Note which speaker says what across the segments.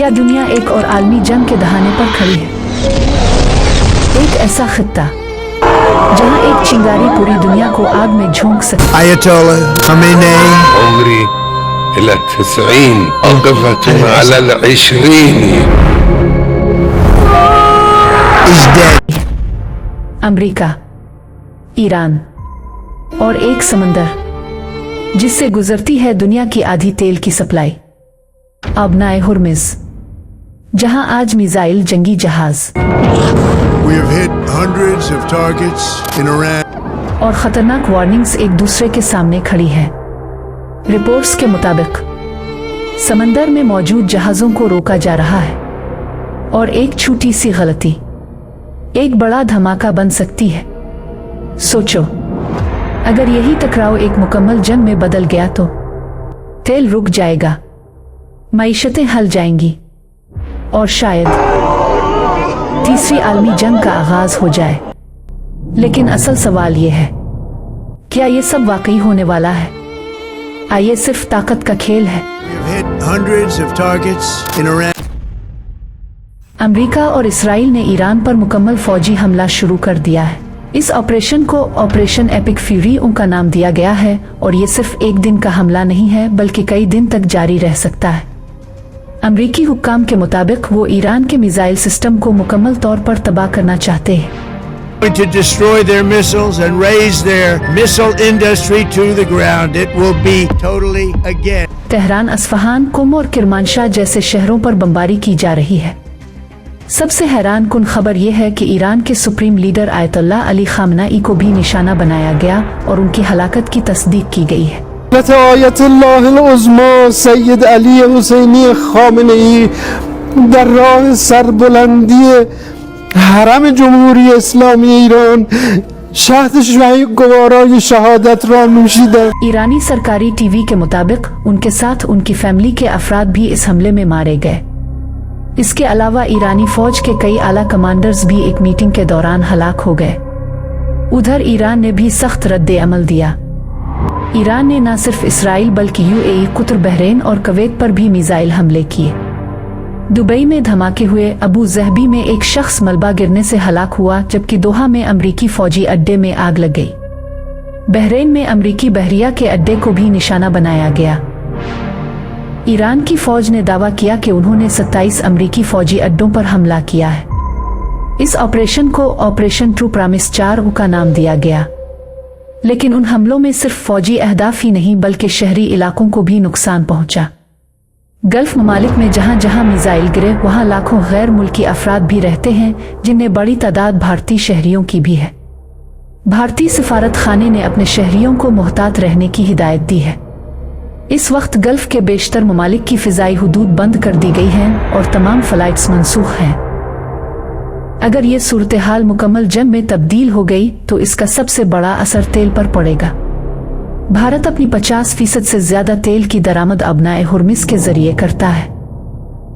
Speaker 1: क्या दुनिया एक और आलमी जंग के दहाने पर खड़ी है? एक ऐसा खित्ता जहां एक चिंगारी पूरी दुनिया को आग में झोंक सकती है।
Speaker 2: Ayatollah Khamenei.
Speaker 3: عمري إلى 90 أقفة على 20
Speaker 2: is dead.
Speaker 1: अमेरिका, ईरान और एक समंदर जिससे गुजरती है दुनिया की आधी तेल की सप्लाई, अबनाए हुर्मुज़, जहां आज मिसाइल जंगी जहाज
Speaker 2: We have hit hundreds of targets in Iran.
Speaker 1: और खतरनाक वार्निंग्स एक दूसरे के सामने खड़ी हैं। रिपोर्ट्स के मुताबिक समंदर में मौजूद जहाजों को रोका जा रहा है और एक छोटी सी गलती एक बड़ा धमाका बन सकती है। सोचो, अगर यही टकराव एक मुकम्मल जंग में बदल गया तो तेल रुक जाएगा, मईशतें हल जाएंगी और शायद तीसरी आलमी जंग का आगाज हो जाए। लेकिन असल सवाल ये है, क्या ये सब वाकई होने वाला है? आइए सिर्फ ताकत का खेल है।
Speaker 2: We have hit hundreds of targets in Iran.
Speaker 1: America और इसराइल ने ईरान पर मुकम्मल फौजी हमला शुरू कर दिया है। इस ऑपरेशन को ऑपरेशन एपिक फ्यूरी उनका नाम दिया गया है और ये सिर्फ एक दिन का हमला नहीं है बल्कि कई दिन तक जारी रह सकता है। अमरीकी हुक्काम के मुताबिक वो ईरान के मिसाइल सिस्टम को मुकम्मल तौर पर तबाह करना चाहते हैं।
Speaker 2: Going to destroy their missiles and raise their missile industry to the ground. It will be totally again.
Speaker 1: Tehran, Isfahan, Qom और किरमानशाह जैसे शहरों पर बमबारी की जा रही है। सबसे हैरान कुन खबर यह है कि ईरान के supreme leader Ayatollah Ali Khamenei को भी निशाना बनाया गया और उनकी हलाकत की तस्दीक की गई है।
Speaker 4: आयतुल्लाह अल-उज़्मा सैयद अली हुसैनी खामनेई در راه سربلندی حرم جمهوری اسلامی ایران شهد گوارای شهادت را نوشیدند.
Speaker 1: ईरानी सरकारी टीवी के मुताबिक उनके साथ उनकी फैमिली के अफराद भी इस हमले में मारे गए। इसके अलावा ईरानी फौज के कई आला कमांडर्स भी एक मीटिंग के दौरान हलाक हो गए। उधर ईरान ने भी सख्त रद्द अमल दिया। ईरान ने न सिर्फ इसराइल बल्कि यूएई, कुतर, बहरीन और कुवैत पर भी मिसाइल हमले किए। दुबई में धमाके हुए, अबू ज़हबी में एक शख्स मलबा गिरने से हलाक हुआ, जबकि दोहा में अमरीकी फौजी अड्डे में आग लग गई। बहरीन में अमरीकी बहरिया के अड्डे को भी निशाना बनाया गया। ईरान की फौज ने दावा किया कि उन्होंने 27 अमरीकी फौजी अड्डों पर हमला किया है। इस ऑपरेशन को ऑपरेशन ट्रू प्रॉमिस 4 का नाम दिया गया। लेकिन उन हमलों में सिर्फ फौजी अहदाफ ही नहीं बल्कि शहरी इलाकों को भी नुकसान पहुंचा। गल्फ ममालिक में जहां जहां मिसाइल गिरे वहां लाखों गैर मुल्की अफराद भी रहते हैं, जिनमें बड़ी तादाद भारतीय शहरियों की भी है। भारतीय सफारत खाने ने अपने शहरियों को मोहतात रहने की हिदायत दी है। इस वक्त गल्फ के बेशतर ममालिक की फिजाई हुदूद बंद कर दी गई हैं और तमाम फ्लाइट्स मनसूख हैं। अगर ये सूरत हाल मुकम्मल जंग में तब्दील हो गई तो इसका सबसे बड़ा असर तेल पर पड़ेगा। भारत अपनी 50% से ज्यादा तेल की दरामद अबनाए हुर्मुज़ के जरिए करता है।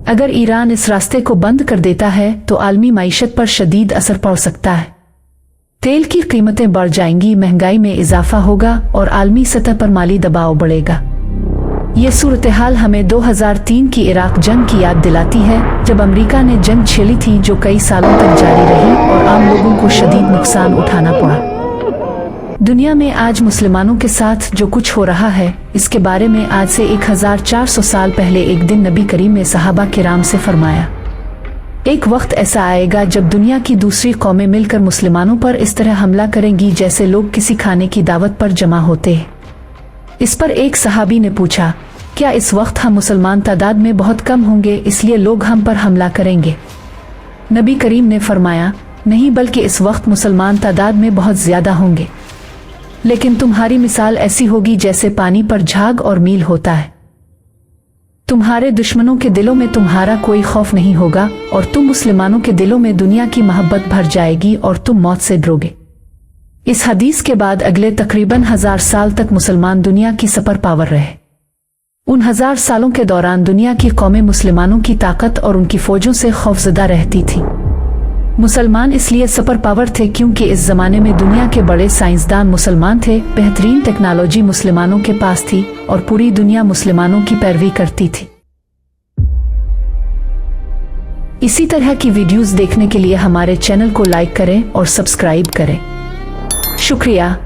Speaker 1: अगर ईरान इस रास्ते को बंद कर देता है तो आलमी मईशत पर शदीद असर पड़ सकता है। तेल की कीमतें बढ़ जाएंगी, महंगाई में इजाफा होगा और आलमी सतह पर माली दबाव बढ़ेगा। ये सूरत हाल हमें 2003 की इराक जंग की याद दिलाती है, जब अमेरिका ने जंग छेड़ी थी जो कई सालों तक जारी रही और आम लोगों को शदीद नुकसान उठाना पड़ा। दुनिया में आज मुसलमानों के साथ जो कुछ हो रहा है, इसके बारे में आज से 1400 साल पहले एक दिन नबी करीम ने सहाबा किराम से फरमाया, एक वक्त ऐसा आएगा जब दुनिया की दूसरी कौमें मिलकर मुसलमानों पर इस तरह हमला करेंगी जैसे लोग किसी खाने की दावत पर जमा होते हैं। इस पर एक सहाबी ने पूछा, क्या इस वक्त हम मुसलमान तादाद में बहुत कम होंगे इसलिए लोग हम पर हमला करेंगे? नबी करीम ने फरमाया, नहीं, बल्कि इस वक्त मुसलमान तादाद में बहुत ज्यादा होंगे, लेकिन तुम्हारी मिसाल ऐसी होगी जैसे पानी पर झाग और मील होता है। तुम्हारे दुश्मनों के दिलों में तुम्हारा कोई खौफ नहीं होगा और तुम मुसलमानों के दिलों में दुनिया की मोहब्बत भर जाएगी और तुम मौत से डरोगे। इस हदीस के बाद अगले तकरीबन 1000 साल तक मुसलमान दुनिया की सुपर पावर रहे। उन 1000 सालों के दौरान दुनिया की कौमें मुसलमानों की ताकत और उनकी फौजों से खौफजदा रहती थी। मुसलमान इसलिए सुपर पावर थे क्योंकि इस जमाने में दुनिया के बड़े साइंसदान मुसलमान थे, बेहतरीन टेक्नोलॉजी मुसलमानों के पास थी और पूरी दुनिया मुसलमानों की पैरवी करती थी। इसी तरह की वीडियोस देखने के लिए हमारे चैनल को लाइक करें और सब्सक्राइब करें। शुक्रिया।